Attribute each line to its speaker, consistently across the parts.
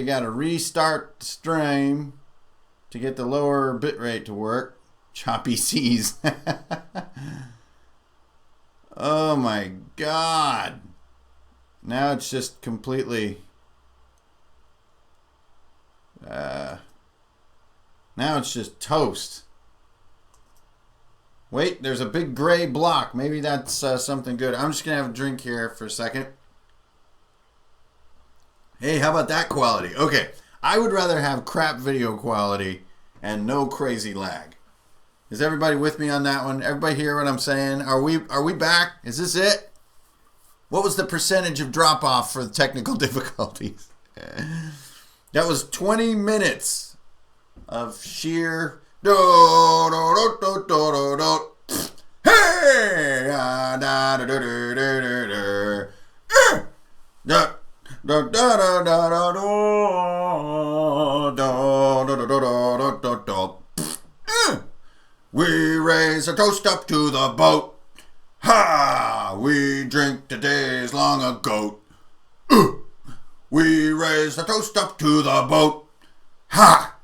Speaker 1: you got to restart the stream to get the lower bitrate to work. Choppy seas. Oh my God. Now it's just completely... now it's just toast. Wait, there's a big gray block. Maybe that's something good. I'm just going to have a drink here for a second. Hey, how about that quality? Okay, I would rather have crap video quality and no crazy lag. Is everybody with me on that one? Everybody hear what I'm saying? Are we back? Is this it? What was the percentage of drop off for the technical difficulties? That was 20 minutes of sheer do do do do do do. Hey, da da da da da da da da da da. We raise a toast up to the boat. Ha! We drink today's long a goat. We raise a toast up to the boat. Ha!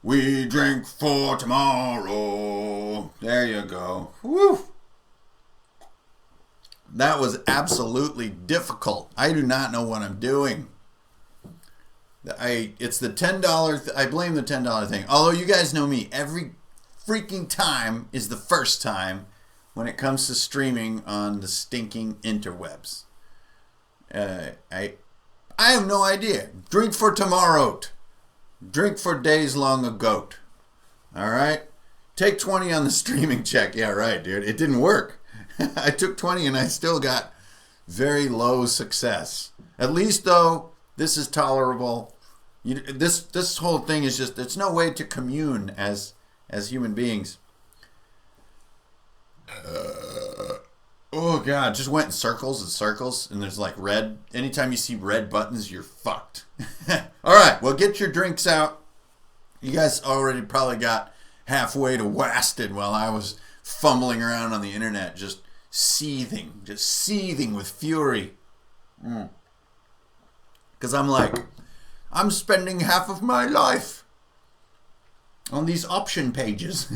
Speaker 1: We drink for tomorrow. There you go. Woo! That was absolutely difficult. I do not know what I'm doing. It's the $10. I blame the $10 thing. Although you guys know me, every freaking time is the first time when it comes to streaming on the stinking interwebs. I have no idea. Drink for tomorrow. Drink for days long a goat. All right? Take 20 on the streaming check. Yeah, right, dude. It didn't work. I took 20 and I still got very low success. At least, though, this is tolerable. This whole thing is just, it's no way to commune as human beings. Oh, God. Just went in circles and circles. And there's like red. Anytime you see red buttons, you're fucked. All right. Well, get your drinks out. You guys already probably got halfway to wasted while I was fumbling around on the internet, just seething with fury. Because I'm spending half of my life on these option pages.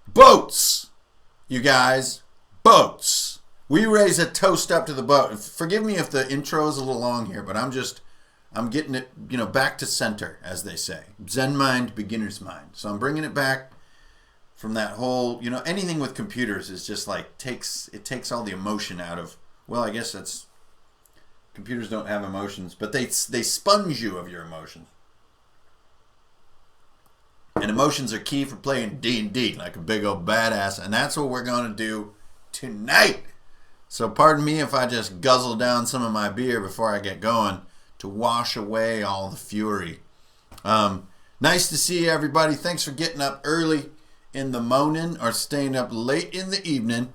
Speaker 1: Boats, you guys, boats. We raise a toast up to the boat. Forgive me if the intro is a little long here, but I'm getting it, back to center, as they say. Zen mind, beginner's mind. So I'm bringing it back from that whole, anything with computers is just like takes all the emotion out of, well, I guess that's, computers don't have emotions, but they sponge you of your emotions. And emotions are key for playing D&D like a big old badass, and that's what we're going to do tonight. So pardon me if I just guzzle down some of my beer before I get going to wash away all the fury. Nice to see everybody. Thanks for getting up early in the morning or staying up late in the evening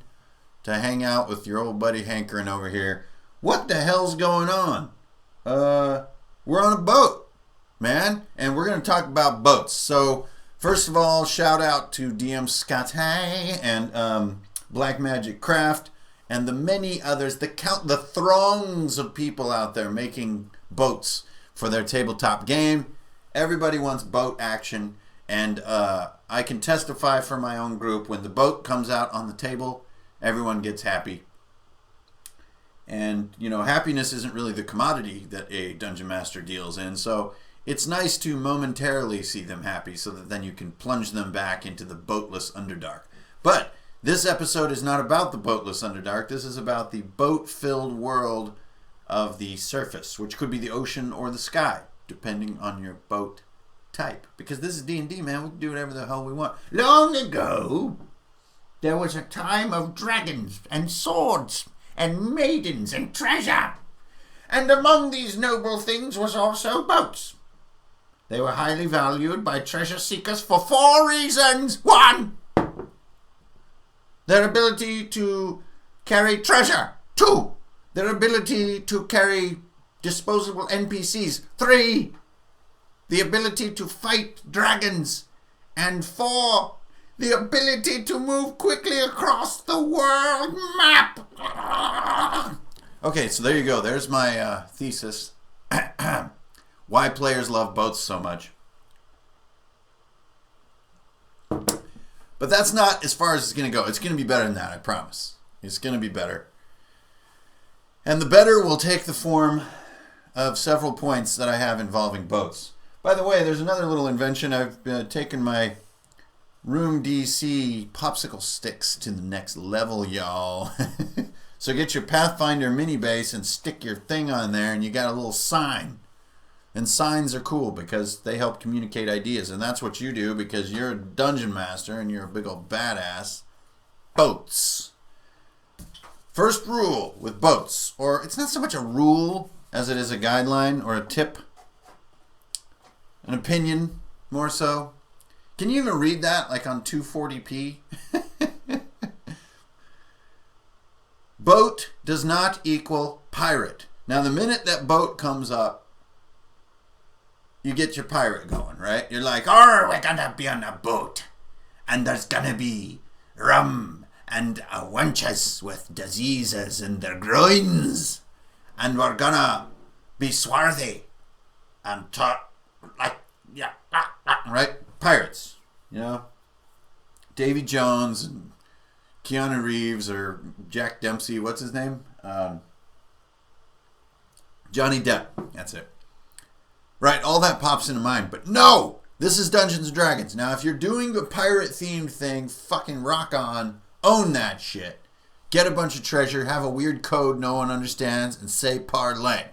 Speaker 1: to hang out with your old buddy hankering over here. What the hell's going on? We're on a boat, man, and we're going to talk about boats. So first of all, shout out to DM Scott and Black Magic Craft and the many others, the throngs of people out there making boats for their tabletop game. Everybody wants boat action, and I can testify for my own group, when the boat comes out on the table, everyone gets happy. And, happiness isn't really the commodity that a dungeon master deals in, so it's nice to momentarily see them happy so that then you can plunge them back into the boatless Underdark. But this episode is not about the boatless Underdark. This is about the boat-filled world of the surface, which could be the ocean or the sky, depending on your boat type. Because this is D&D, man. We can do whatever the hell we want. Long ago, there was a time of dragons and swords and maidens and treasure. And among these noble things was also boats. They were highly valued by treasure seekers for 4 reasons. 1, their ability to carry treasure. 2, their ability to carry disposable NPCs. 3, the ability to fight dragons. And 4, the ability to move quickly across the world map. Okay, so there you go. There's my thesis. why players love boats so much. But that's not as far as it's going to go. It's going to be better than that, I promise. It's going to be better. And the better will take the form of several points that I have involving boats. By the way, there's another little invention. I've taken my Room DC popsicle sticks to the next level, y'all. So get your Pathfinder mini base and stick your thing on there, and you got a little sign. And signs are cool because they help communicate ideas, and that's what you do because you're a dungeon master and you're a big old badass. Boats. First rule with boats, or it's not so much a rule as it is a guideline or a tip, an opinion more so. Can you even read that like on 240p? Boat does not equal pirate. Now the minute that boat comes up, you get your pirate going, right? You're like, oh, we're gonna be on a boat, and there's gonna be rum and wenches with diseases in their groins, and we're gonna be swarthy and talk like, yeah, right? Pirates, you know? Davy Jones and Keanu Reeves or Jack Dempsey, what's his name? Johnny Depp, that's it. Right, all that pops into mind. But no! This is Dungeons & Dragons. Now, if you're doing a pirate-themed thing, fucking rock on. Own that shit. Get a bunch of treasure, have a weird code no one understands, and say parlay.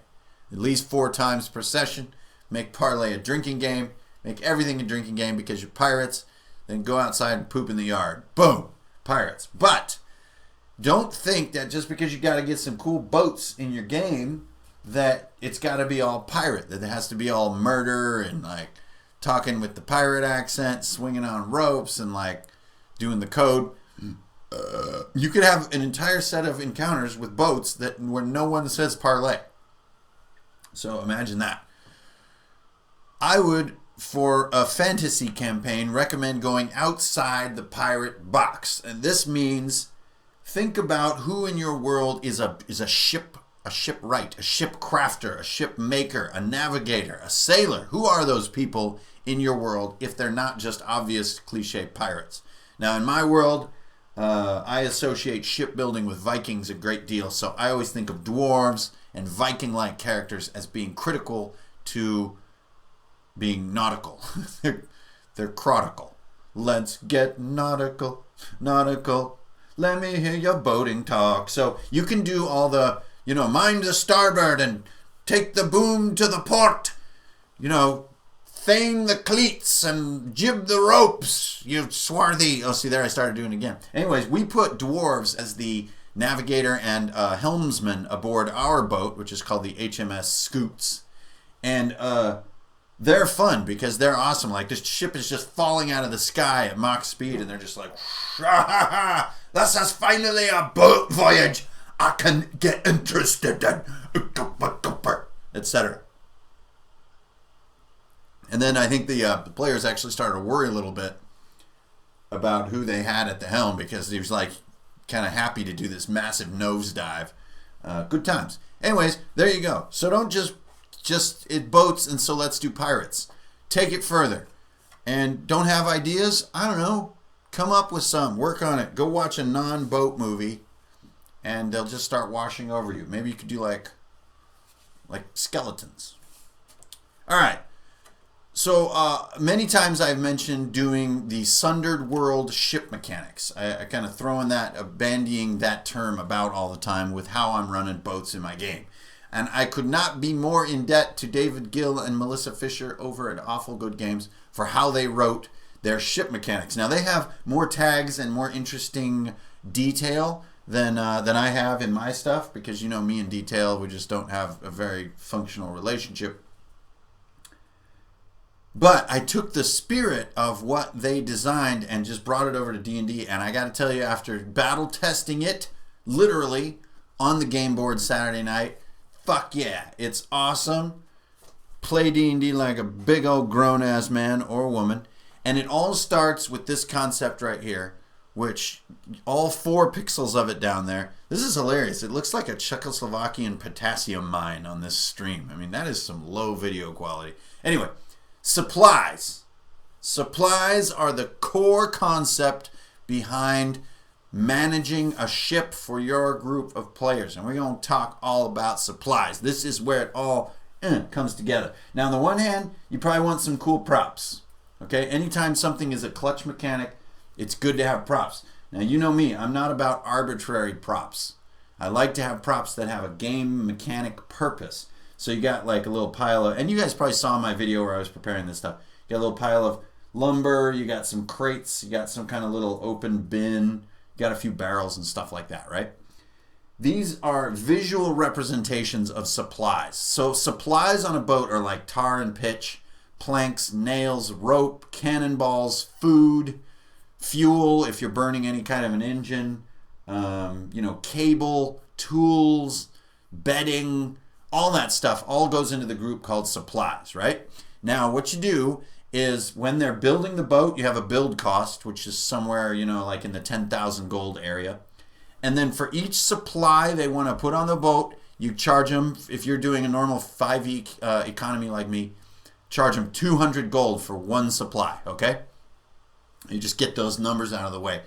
Speaker 1: At least 4 times per session. Make parlay a drinking game. Make everything a drinking game because you're pirates. Then go outside and poop in the yard. Boom! Pirates. But don't think that just because you got to get some cool boats in your game that it's got to be all pirate, that it has to be all murder and like talking with the pirate accent, swinging on ropes and like doing the code. You could have an entire set of encounters with boats that where no one says parlay. So imagine that. I would, for a fantasy campaign, recommend going outside the pirate box. And this means think about who in your world is a shipwright, a ship crafter, a ship maker, a navigator, a sailor. Who are those people in your world if they're not just obvious cliche pirates? Now, in my world, I associate shipbuilding with Vikings a great deal, so I always think of dwarves and Viking-like characters as being critical to being nautical. They're crotical. Let's get nautical. Let me hear your boating talk. So you can do all the, mind the starboard and take the boom to the port. Feign the cleats and jib the ropes, you swarthy. Oh, see, there I started doing it again. Anyways, we put dwarves as the navigator and helmsman aboard our boat, which is called the HMS Scoots. And they're fun because they're awesome. Like, this ship is just falling out of the sky at Mach speed, and they're just like, this is finally a boat voyage I can get interested in, etc. And then I think the players actually started to worry a little bit about who they had at the helm because he was like kind of happy to do this massive nosedive. Good times. Anyways, there you go. So don't just it boats and so let's do pirates. Take it further. And don't have ideas? I don't know. Come up with some. Work on it. Go watch a non-boat movie and they'll just start washing over you. Maybe you could do like skeletons. All right. So many times I've mentioned doing the Sundered World ship mechanics. I kind of throwing that, bandying that term about all the time with how I'm running boats in my game. And I could not be more in debt to David Gill and Melissa Fisher over at Awful Good Games for how they wrote their ship mechanics. Now they have more tags and more interesting detail than I have in my stuff because me and detail, we just don't have a very functional relationship. But I took the spirit of what they designed and just brought it over to D&D. And I got to tell you, after battle testing it, literally, on the game board Saturday night, fuck yeah, it's awesome. Play D&D like a big old grown-ass man or woman. And it all starts with this concept right here. which all 4 pixels of it down there. This is hilarious. It looks like a Czechoslovakian potassium mine on this stream. I mean, that is some low video quality. Anyway, supplies. Supplies are the core concept behind managing a ship for your group of players. And we're going to talk all about supplies. This is where it all comes together. Now, on the one hand, you probably want some cool props. Okay, anytime something is a clutch mechanic, it's good to have props. Now, you know me, I'm not about arbitrary props. I like to have props that have a game mechanic purpose. So you got like a little pile of, and you guys probably saw my video where I was preparing this stuff. You got a little pile of lumber, you got some crates, you got some kind of little open bin, you got a few barrels and stuff like that, right? These are visual representations of supplies. So supplies on a boat are like tar and pitch, planks, nails, rope, cannonballs, food, fuel if you're burning any kind of an engine, cable, tools, bedding, all that stuff all goes into the group called supplies, right? Now, what you do is when they're building the boat, you have a build cost, which is somewhere, like in the 10,000 gold area. And then for each supply they want to put on the boat, you charge them, if you're doing a normal 5e economy like me, charge them 200 gold for one supply, okay? You just get those numbers out of the way.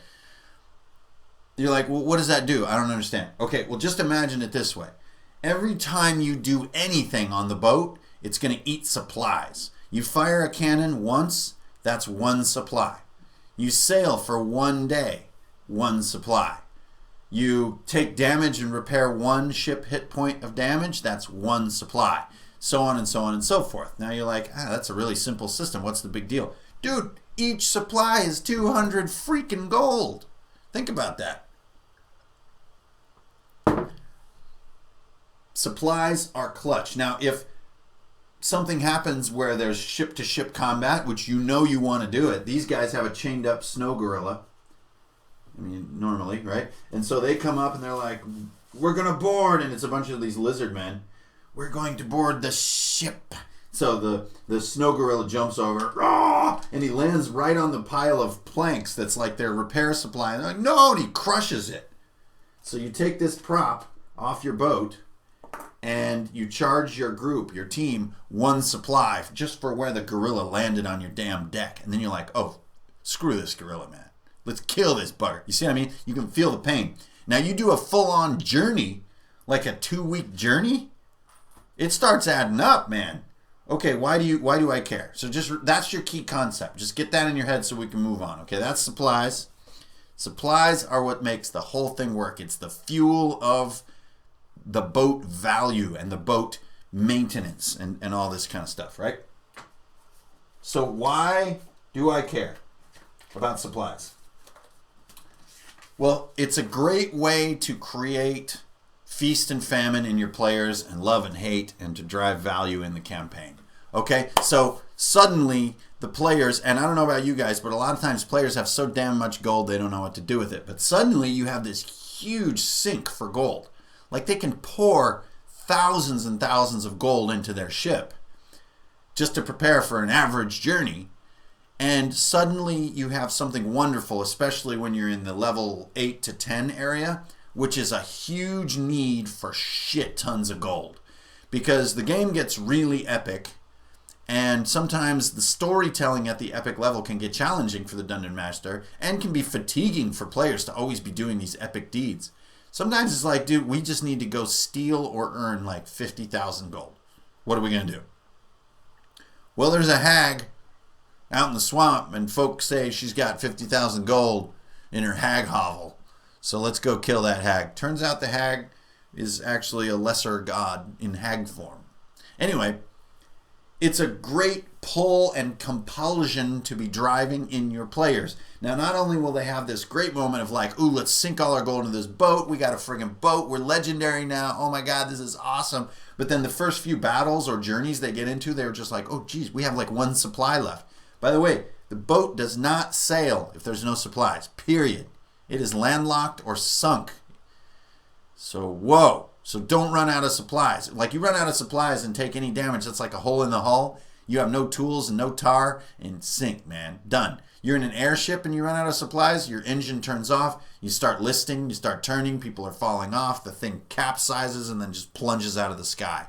Speaker 1: You're like, well, what does that do? I don't understand. Okay, well, just imagine it this way. Every time you do anything on the boat, it's going to eat supplies. You fire a cannon once, that's one supply. You sail for 1 day, one supply. You take damage and repair 1 ship hit point of damage, that's 1 supply. So on and so on and so forth. Now you're like, that's a really simple system. What's the big deal? Dude, each supply is 200 freaking gold. Think about that. Supplies are clutch. Now, if something happens where there's ship-to-ship combat, which you want to do it, these guys have a chained-up snow gorilla. I mean, normally, right? And so they come up and they're like, we're going to board. And it's a bunch of these lizard men. We're going to board the ship. So the snow gorilla jumps over, and he lands right on the pile of planks that's like their repair supply. And they're like, no, and he crushes it. So you take this prop off your boat, and you charge your group, your team, 1 supply just for where the gorilla landed on your damn deck. And then you're like, oh, screw this gorilla, man. Let's kill this bugger. You see what I mean? You can feel the pain. Now you do a full-on journey, like a 2-week journey, it starts adding up, man. Okay, why do I care? So that's your key concept. Just get that in your head so we can move on. Okay, that's supplies. Supplies are what makes the whole thing work. It's the fuel of the boat value and the boat maintenance and all this kind of stuff, right? So why do I care about supplies? Well, it's a great way to create feast and famine in your players and love and hate and to drive value in the campaign. Okay, so suddenly the players, and I don't know about you guys, but a lot of times players have so damn much gold they don't know what to do with it. But suddenly you have this huge sink for gold. Like they can pour thousands and thousands of gold into their ship just to prepare for an average journey. And suddenly you have something wonderful, especially when you're in the level 8 to 10 area, which is a huge need for shit tons of gold. Because the game gets really epic, and sometimes the storytelling at the epic level can get challenging for the Dungeon Master, and can be fatiguing for players to always be doing these epic deeds. Sometimes it's like, dude, we just need to go steal or earn like 50,000 gold. What are we going to do? Well, there's a hag out in the swamp, and folks say she's got 50,000 gold in her hag hovel. So let's go kill that hag. Turns out the hag is actually a lesser god in hag form. Anyway, it's a great pull and compulsion to be driving in your players. Now, not only will they have this great moment of like, ooh, let's sink all our gold into this boat. We got a friggin' boat. We're legendary now. Oh my God, this is awesome. But then the first few battles or journeys they get into, they're just like, oh geez, we have like 1 supply left. By the way, the boat does not sail if there's no supplies, period. It is landlocked or sunk. So, whoa. So don't run out of supplies. Like you run out of supplies and take any damage, that's like a hole in the hull. You have no tools and no tar, and sink, man. Done. You're in an airship and you run out of supplies, your engine turns off, you start listing, you start turning, people are falling off, the thing capsizes and then just plunges out of the sky.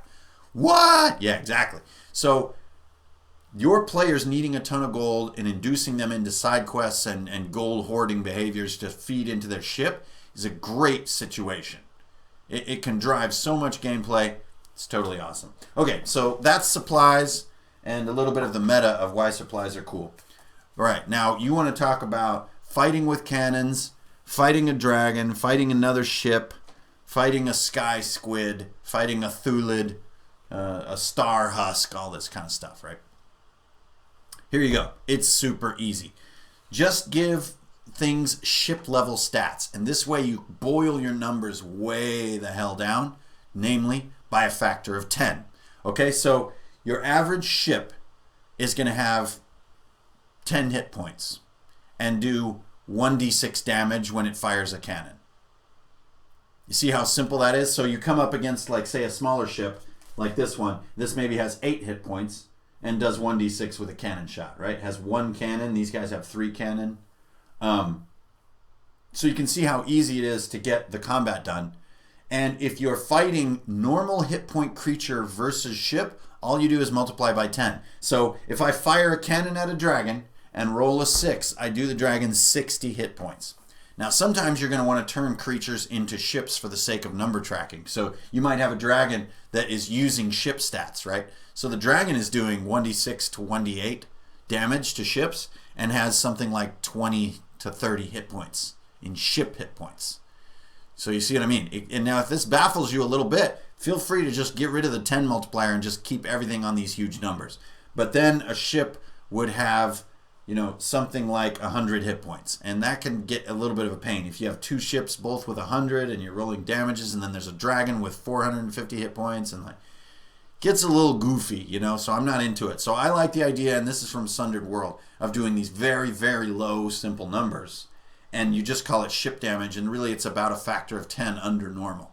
Speaker 1: What? Yeah, exactly. So your players needing a ton of gold and inducing them into side quests and gold hoarding behaviors to feed into their ship is a great situation. It can drive so much gameplay. It's totally awesome. Okay, so that's supplies and a little bit of the meta of why supplies are cool. All right, now you want to talk about fighting with cannons, fighting a dragon, fighting another ship, fighting a sky squid, fighting a thulid, a star husk, all this kind of stuff, right? Here you go. It's super easy. Just give things ship level stats, and this way you boil your numbers way the hell down, namely by a factor of 10. Okay, so your average ship is going to have 10 hit points and do 1d6 damage when it fires a cannon. You see how simple that is? So you come up against, like, say, a smaller ship like this one. This maybe has 8 hit points and does 1d6 with a cannon shot, right? Has 1 cannon. These guys have 3 cannon. So you can see how easy it is to get the combat done. And if you're fighting normal hit point creature versus ship, all you do is multiply by 10. So if I fire a cannon at a dragon and roll a 6, I do the dragon's 60 hit points. Now, sometimes you're going to want to turn creatures into ships for the sake of number tracking. So you might have a dragon that is using ship stats, right? So the dragon is doing 1d6 to 1d8 damage to ships and has something like 20 to 30 hit points in ship hit points. So you see what I mean? And now if this baffles you a little bit, feel free to just get rid of the 10 multiplier and just keep everything on these huge numbers. But then a ship would have, you know, something like 100 hit points. And that can get a little bit of a pain. If you have 2 ships both with 100 and you're rolling damages, and then there's a dragon with 450 hit points, and like, gets a little goofy, you know, so I'm not into it. So I like the idea, and this is from Sundered World, of doing these very, very low, simple numbers. And you just call it ship damage, and really it's about a factor of 10 under normal.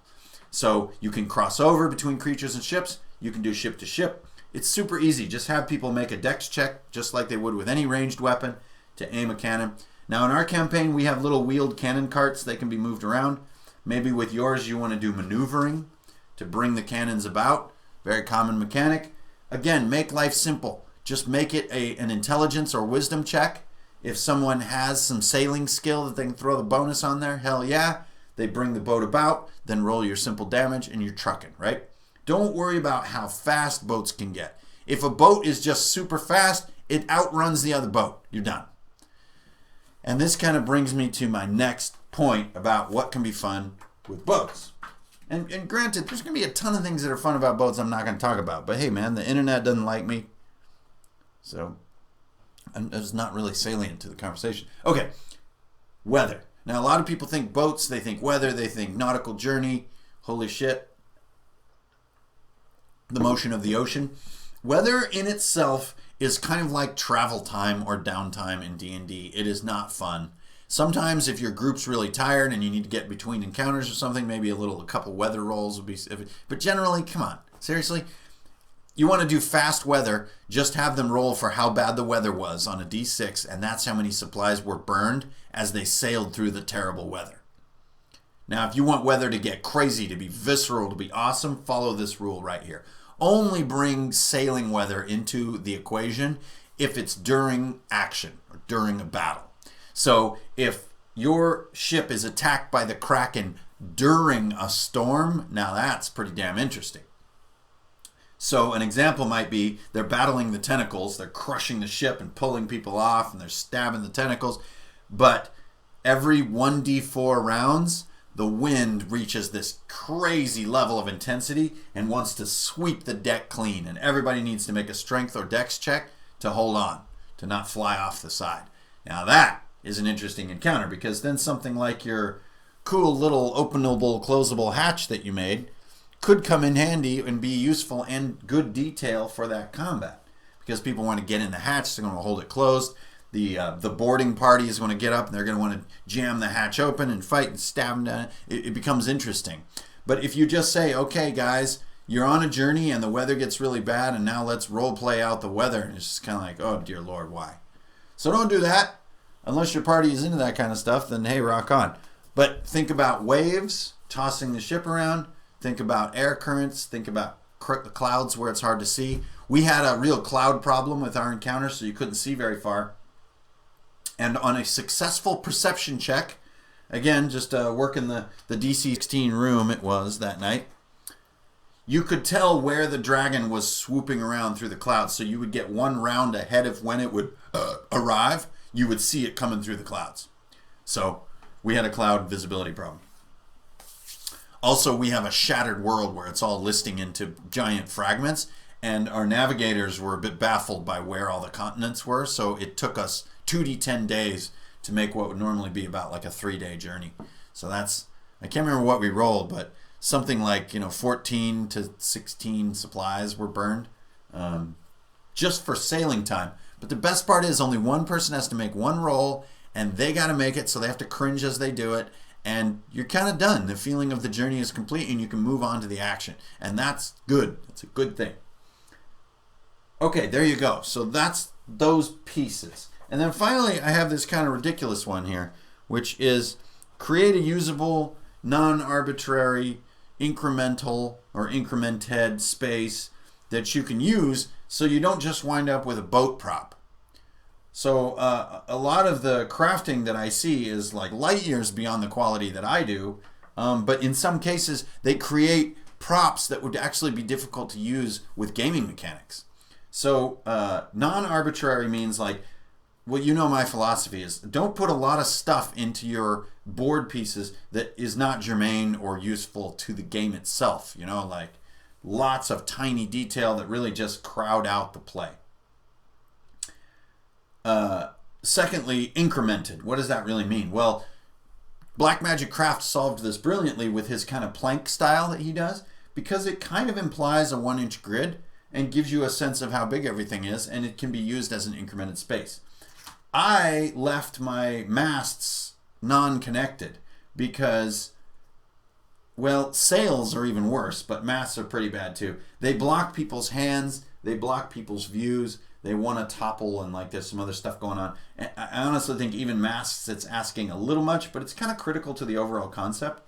Speaker 1: So you can cross over between creatures and ships. You can do ship to ship. It's super easy. Just have people make a dex check, just like they would with any ranged weapon, to aim a cannon. Now in our campaign, we have little wheeled cannon carts. They can be moved around. Maybe with yours, you want to do maneuvering to bring the cannons about. Very common mechanic. Again, make life simple. Just make it an intelligence or wisdom check. If someone has some sailing skill that they can throw the bonus on there, hell yeah. They bring the boat about, then roll your simple damage, and you're trucking, right? Don't worry about how fast boats can get. If a boat is just super fast, it outruns the other boat. You're done. And this kind of brings me to my next point about what can be fun with boats. And granted, there's going to be a ton of things that are fun about boats I'm not going to talk about. But hey, man, the internet doesn't like me. So it's not really salient to the conversation. Okay, weather. Now, a lot of people think boats, they think weather, they think nautical journey. Holy shit. The motion of the ocean. Weather in itself is kind of like travel time or downtime in D&D. It is not fun. Sometimes if your group's really tired and you need to get between encounters or something, maybe a couple weather rolls would be... But generally, come on, seriously? You want to do fast weather, just have them roll for how bad the weather was on a d6, and that's how many supplies were burned as they sailed through the terrible weather. Now, if you want weather to get crazy, to be visceral, to be awesome, follow this rule right here. Only bring sailing weather into the equation if it's during action or during a battle. So if your ship is attacked by the Kraken during a storm, now that's pretty damn interesting. So an example might be they're battling the tentacles, they're crushing the ship and pulling people off, and they're stabbing the tentacles, but every 1d4 rounds, the wind reaches this crazy level of intensity and wants to sweep the deck clean, and everybody needs to make a strength or dex check to hold on, to not fly off the side. Now that is an interesting encounter, because then something like your cool little openable, closable hatch that you made could come in handy and be useful and good detail for that combat, because people want to get in the hatch, they're going to hold it closed. The boarding party is going to get up and they're going to want to jam the hatch open and fight and stab them down. It becomes interesting. But if you just say, okay, guys, you're on a journey and the weather gets really bad, and now let's role play out the weather. And it's just kind of like, oh dear Lord, why? So don't do that. Unless your party is into that kind of stuff, then hey, rock on. But think about waves tossing the ship around. Think about air currents. Think about clouds where it's hard to see. We had a real cloud problem with our encounter, so you couldn't see very far. And on a successful perception check, again, just working the DC-16 room it was that night, you could tell where the dragon was swooping around through the clouds. So you would get one round ahead of when it would arrive. You would see it coming through the clouds. So we had a cloud visibility problem. Also, we have a shattered world where it's all listing into giant fragments, and our navigators were a bit baffled by where all the continents were, so it took us 2d10 days to make what would normally be about like a 3-day journey. So that's, I can't remember what we rolled, but something like 14 to 16 supplies were burned just for sailing time. But the best part is only one person has to make one roll, and they got to make it, so they have to cringe as they do it, and you're kind of done. The feeling of the journey is complete, and you can move on to the action, and that's good. It's a good thing. Okay, there you go. So that's those pieces. And then finally, I have this kind of ridiculous one here, which is create a usable, non-arbitrary, incremental or incremented space that you can use so you don't just wind up with a boat prop. So a lot of the crafting that I see is like light years beyond the quality that I do, but in some cases they create props that would actually be difficult to use with gaming mechanics. So non-arbitrary means like, well, you know my philosophy is don't put a lot of stuff into your board pieces that is not germane or useful to the game itself. Like lots of tiny detail that really just crowd out the play. Secondly, incremented. What does that really mean? Well, Blackmagic Craft solved this brilliantly with his kind of plank style that he does, because it kind of implies a 1-inch grid and gives you a sense of how big everything is, and it can be used as an incremented space. I left my masts non-connected because, well, sails are even worse, but masts are pretty bad too. They block people's hands, they block people's views, they want to topple, and like there's some other stuff going on. And I honestly think even masts, it's asking a little much, but it's kind of critical to the overall concept.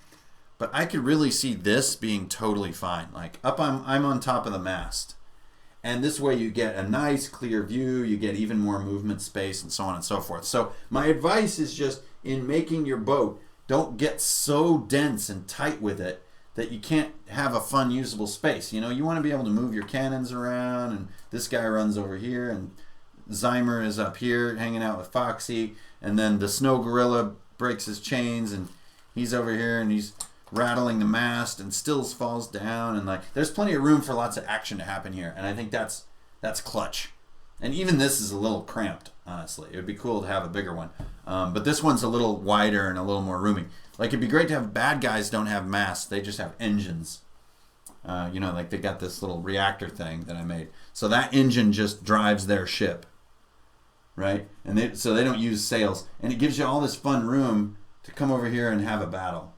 Speaker 1: But I could really see this being totally fine. Like I'm on top of the mast. And this way you get a nice clear view, you get even more movement space, and so on and so forth. So my advice is just in making your boat, don't get so dense and tight with it that you can't have a fun usable space. You want to be able to move your cannons around, and this guy runs over here, and Zymer is up here hanging out with Foxy, and then the snow gorilla breaks his chains, and he's over here, and he's rattling the mast, and Stills falls down, and like there's plenty of room for lots of action to happen here, and I think that's clutch. And even this is a little cramped, honestly. It would be cool to have a bigger one, but this one's a little wider and a little more roomy. Like it'd be great to have bad guys don't have masts, they just have engines. Like they got this little reactor thing that I made, so that engine just drives their ship, right? And so they don't use sails, and it gives you all this fun room to come over here and have a battle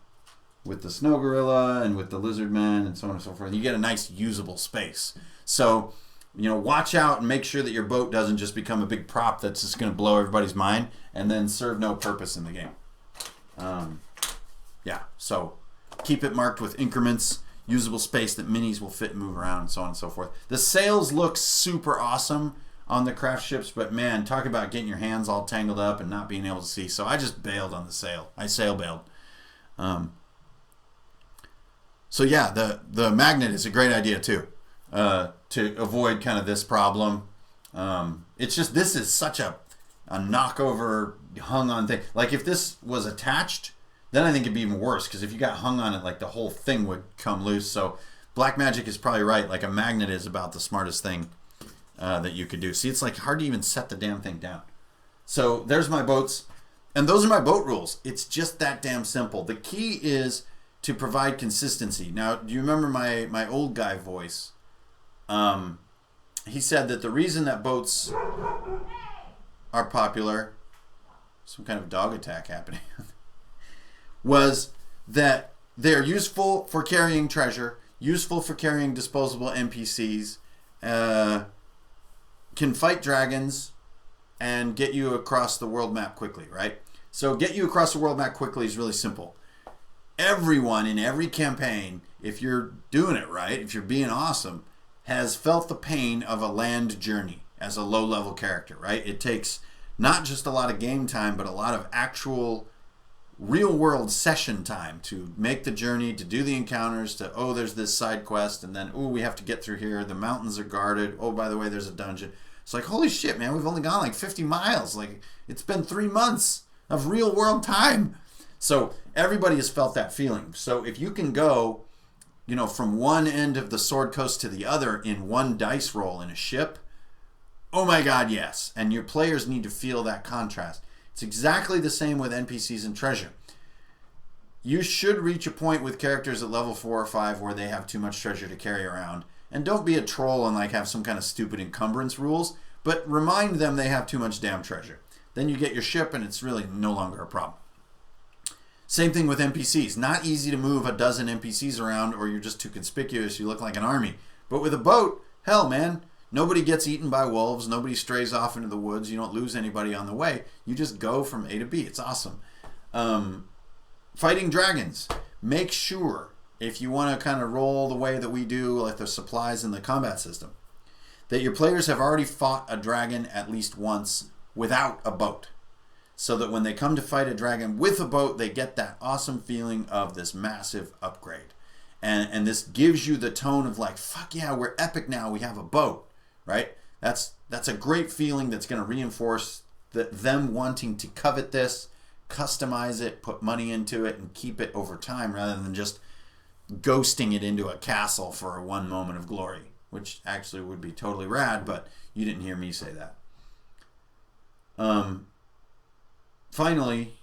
Speaker 1: with the snow gorilla and with the lizard man and so on and so forth. You get a nice usable space. So, watch out and make sure that your boat doesn't just become a big prop that's just going to blow everybody's mind and then serve no purpose in the game. So keep it marked with increments, usable space that minis will fit and move around, and so on and so forth. The sails look super awesome on the craft ships, but man, talk about getting your hands all tangled up and not being able to see. So I just bailed on the sail. I sail bailed. So yeah, the magnet is a great idea too, to avoid kind of this problem. It's just, this is such a knockover hung on thing. Like if this was attached, then I think it'd be even worse, because if you got hung on it, like the whole thing would come loose. So Blackmagic is probably right. Like a magnet is about the smartest thing that you could do. See, it's like hard to even set the damn thing down. So there's my boats, and those are my boat rules. It's just that damn simple. The key is to provide consistency. Now, do you remember my old guy voice? He said that the reason that boats are popular, some kind of dog attack happening, was that they're useful for carrying treasure. useful for carrying disposable NPCs, can fight dragons, and get you across the world map quickly, right? So get you across the world map quickly is really simple. Everyone in every campaign, if you're doing it right, if you're being awesome, has felt the pain of a land journey as a low-level character, right? It takes not just a lot of game time, but a lot of actual real-world session time to make the journey, to do the encounters, to, oh, there's this side quest, and then, oh, we have to get through here. The mountains are guarded. Oh, by the way, there's a dungeon. It's like, holy shit, man, we've only gone like 50 miles. Like, it's been 3 months of real-world time. So everybody has felt that feeling. So if you can go, you know, from one end of the Sword Coast to the other in one dice roll in a ship, oh my god, yes. And your players need to feel that contrast. It's exactly the same with NPCs and treasure. You should reach a point with characters at level 4 or 5 where they have too much treasure to carry around. And don't be a troll and like have some kind of stupid encumbrance rules, but remind them they have too much damn treasure. Then you get your ship and it's really no longer a problem. Same thing with NPCs. Not easy to move a dozen NPCs around or you're just too conspicuous, you look like an army. But with a boat, hell man, nobody gets eaten by wolves, nobody strays off into the woods, you don't lose anybody on the way. You just go from A to B. It's awesome. Fighting dragons. Make sure, if you want to kind of roll the way that we do, like the supplies in the combat system, that your players have already fought a dragon at least once without a boat. So that when they come to fight a dragon with a boat, they get that awesome feeling of this massive upgrade. And this gives you the tone of like, fuck yeah, we're epic now, we have a boat, right? That's a great feeling that's going to reinforce them wanting to covet this, customize it, put money into it, and keep it over time rather than just ghosting it into a castle for one moment of glory, which actually would be totally rad, but you didn't hear me say that. Finally,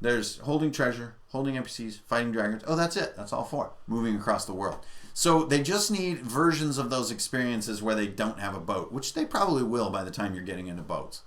Speaker 1: there's holding treasure, holding NPCs, fighting dragons. Oh, that's it. That's all 4. Moving across the world. So they just need versions of those experiences where they don't have a boat, which they probably will by the time you're getting into boats.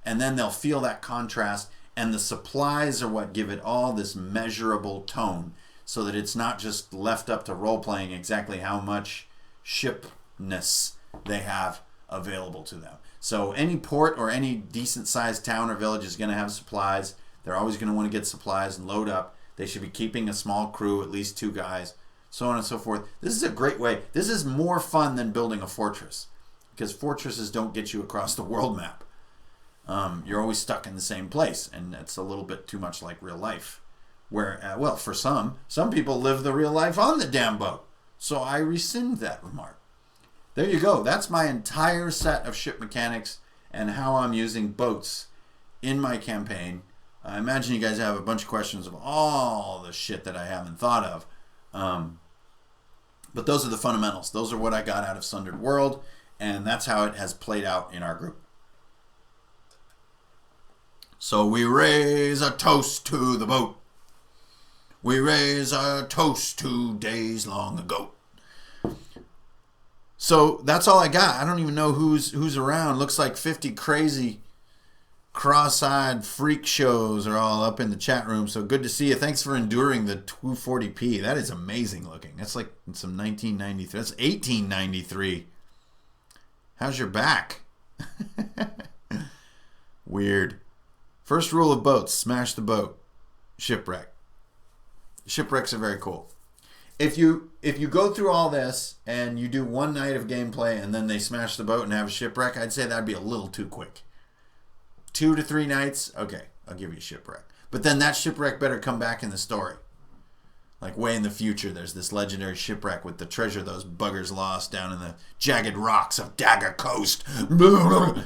Speaker 1: And then they'll feel that contrast, and the supplies are what give it all this measurable tone so that it's not just left up to role-playing exactly how much shipness they have available to them. So any port or any decent-sized town or village is going to have supplies. They're always going to want to get supplies and load up. They should be keeping a small crew, at least 2 guys, so on and so forth. This is a great way. This is more fun than building a fortress because fortresses don't get you across the world map. You're always stuck in the same place, and it's a little bit too much like real life. Where, well, for some people live the real life on the damn boat. So I rescind that remark. There you go. That's my entire set of ship mechanics and how I'm using boats in my campaign. I imagine you guys have a bunch of questions of all the shit that I haven't thought of. But those are the fundamentals. Those are what I got out of Sundered World, and that's how it has played out in our group. So we raise a toast to the boat. We raise a toast to days long ago. So that's all I got. I don't even know who's around. Looks like 50 crazy cross-eyed freak shows are all up in the chat room. So good to see you. Thanks for enduring the 240p. That is amazing looking. That's like some 1993. That's 1893. How's your back? Weird. First rule of boats, smash the boat. Shipwreck. Shipwrecks are very cool. If you go through all this and you do one night of gameplay and then they smash the boat and have a shipwreck, I'd say that'd be a little too quick. 2 to 3 nights, okay, I'll give you a shipwreck. But then that shipwreck better come back in the story. Like way in the future, there's this legendary shipwreck with the treasure those buggers lost down in the jagged rocks of Dagger Coast. How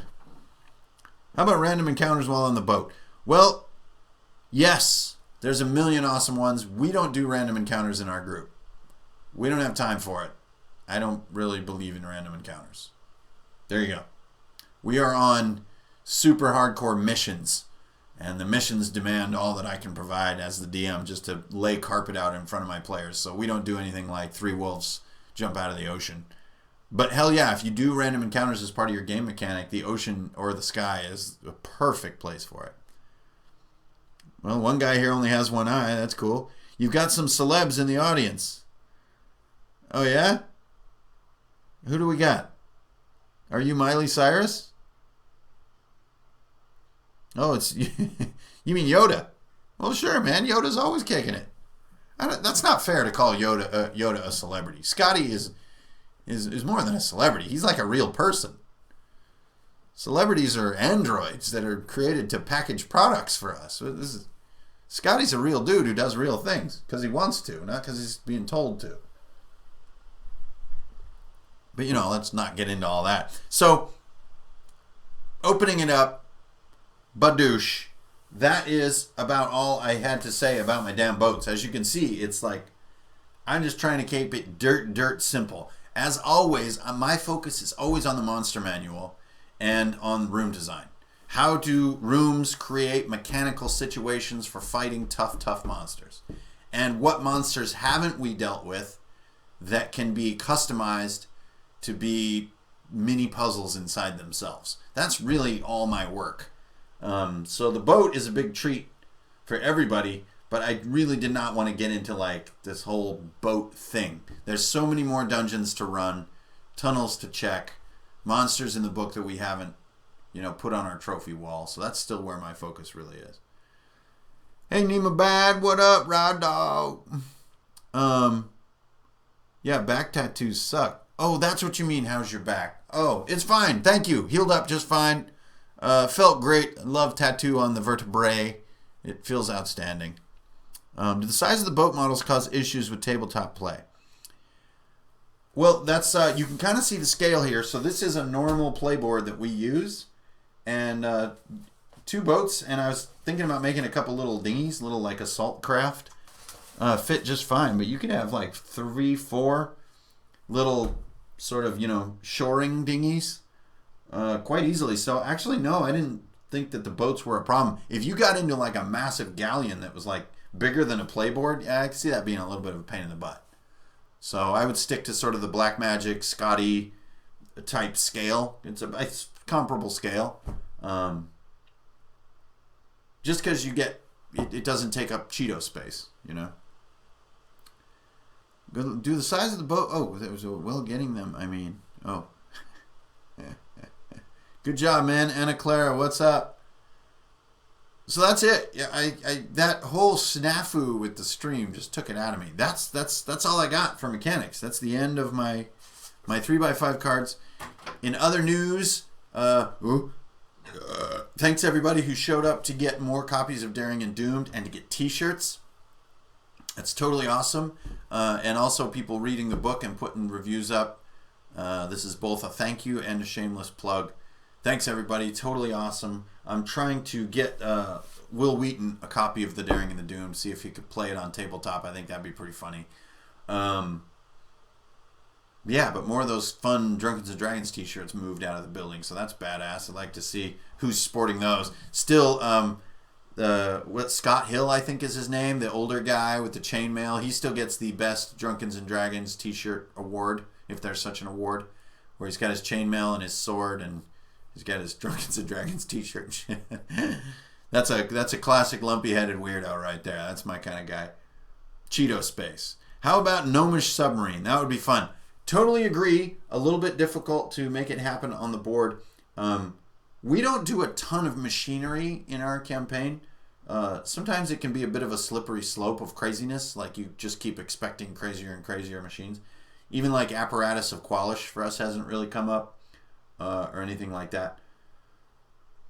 Speaker 1: about random encounters while on the boat? Well, yes, there's a million awesome ones. We don't do random encounters in our group. We don't have time for it. I don't really believe in random encounters. There you go. We are on super hardcore missions, and the missions demand all that I can provide as the DM just to lay carpet out in front of my players. So we don't do anything like 3 wolves jump out of the ocean. But hell yeah, if you do random encounters as part of your game mechanic, the ocean or the sky is a perfect place for it. Well, one guy here only has one eye. That's cool. You've got some celebs in the audience. Oh, yeah? Who do we got? Are you Miley Cyrus? Oh, it's... You mean Yoda? Well, sure, man. Yoda's always kicking it. That's not fair to call Yoda a celebrity. Scotty is more than a celebrity. He's like a real person. Celebrities are androids that are created to package products for us. Scotty's a real dude who does real things because he wants to, not because he's being told to. But, let's not get into all that. So, opening it up, badoosh. That is about all I had to say about my damn boats. As you can see, it's like, I'm just trying to keep it dirt simple. As always, my focus is always on the monster manual and on room design. How do rooms create mechanical situations for fighting tough monsters? And what monsters haven't we dealt with that can be customized to be mini puzzles inside themselves? That's really all my work. So the boat is a big treat for everybody, but I really did not want to get into like this whole boat thing. There's so many more dungeons to run, tunnels to check, monsters in the book that we haven't, put on our trophy wall. So that's still where my focus really is. Hey, Nima Bad, what up, Rod Dog? Yeah, back tattoos suck. Oh, that's what you mean. How's your back? Oh, it's fine. Thank you. Healed up just fine. Felt great. Love tattoo on the vertebrae. It feels outstanding. Do the size of the boat models cause issues with tabletop play? Well, that's you can kind of see the scale here. So this is a normal playboard that we use, and 2 boats. And I was thinking about making a couple little dinghies, little like assault craft, fit just fine. But you could have like 3, 4 little sort of shoring dinghies. Quite easily. So actually, no, I didn't think that the boats were a problem. If you got into like a massive galleon that was like bigger than a playboard, yeah, I could see that being a little bit of a pain in the butt. So I would stick to sort of the Black Magic, Scotty type scale. It's a comparable scale. Just because you get, it doesn't take up Cheeto space, Do the size of the boat, oh, that was well getting them, oh. Good job, man. Anna Clara, what's up? So that's it. Yeah, I that whole snafu with the stream just took it out of me. That's all I got for mechanics. That's the end of my 3x5 cards. In other news, thanks everybody who showed up to get more copies of Daring and Doomed and to get t-shirts. That's totally awesome. And also people reading the book and putting reviews up. This is both a thank you and a shameless plug. Thanks, everybody. Totally awesome. I'm trying to get Will Wheaton a copy of The Daring and the Doomed, see if he could play it on tabletop. I think that'd be pretty funny. Yeah, but more of those fun Drunken and Dragons t-shirts moved out of the building, so that's badass. I'd like to see who's sporting those. Still, Scott Hill, I think is his name, the older guy with the chainmail. He still gets the best Drunkens and Dragons t-shirt award, if there's such an award, where he's got his chainmail and his sword and he's got his Drunkens and Dragons t-shirt. That's a classic lumpy-headed weirdo right there. That's my kind of guy. Cheeto space. How about Gnomish Submarine? That would be fun. Totally agree. A little bit difficult to make it happen on the board. We don't do a ton of machinery in our campaign. Sometimes it can be a bit of a slippery slope of craziness. Like you just keep expecting crazier and crazier machines. Even like Apparatus of Qualish for us hasn't really come up. Or anything like that.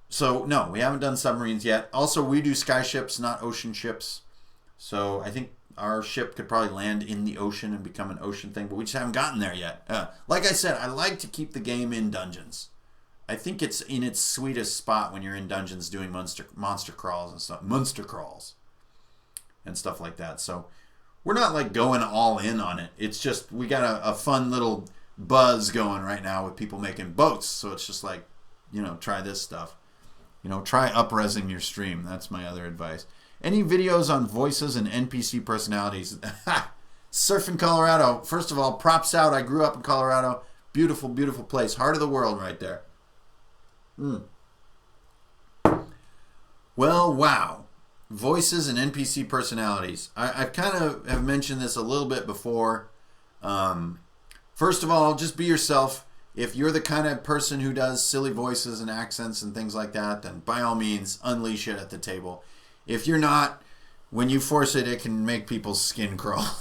Speaker 1: So, no, we haven't done submarines yet. Also, we do sky ships, not ocean ships. So, I think our ship could probably land in the ocean and become an ocean thing, but we just haven't gotten there yet. Like I said, I like to keep the game in dungeons. I think it's in its sweetest spot when you're in dungeons doing monster crawls and stuff. Monster crawls. And stuff like that. So, we're not like going all in on it. It's just, we got a fun little buzz going right now with people making boats. So it's just like, try this stuff. Try up-resing your stream. That's my other advice. Any videos on voices and NPC personalities? Surf in Colorado. First of all, props out. I grew up in Colorado. Beautiful, beautiful place. Heart of the world right there. Well, wow. Voices and NPC personalities. I kind of have mentioned this a little bit before. First of all, just be yourself. If you're the kind of person who does silly voices and accents and things like that, then by all means, unleash it at the table. If you're not, when you force it, it can make people's skin crawl.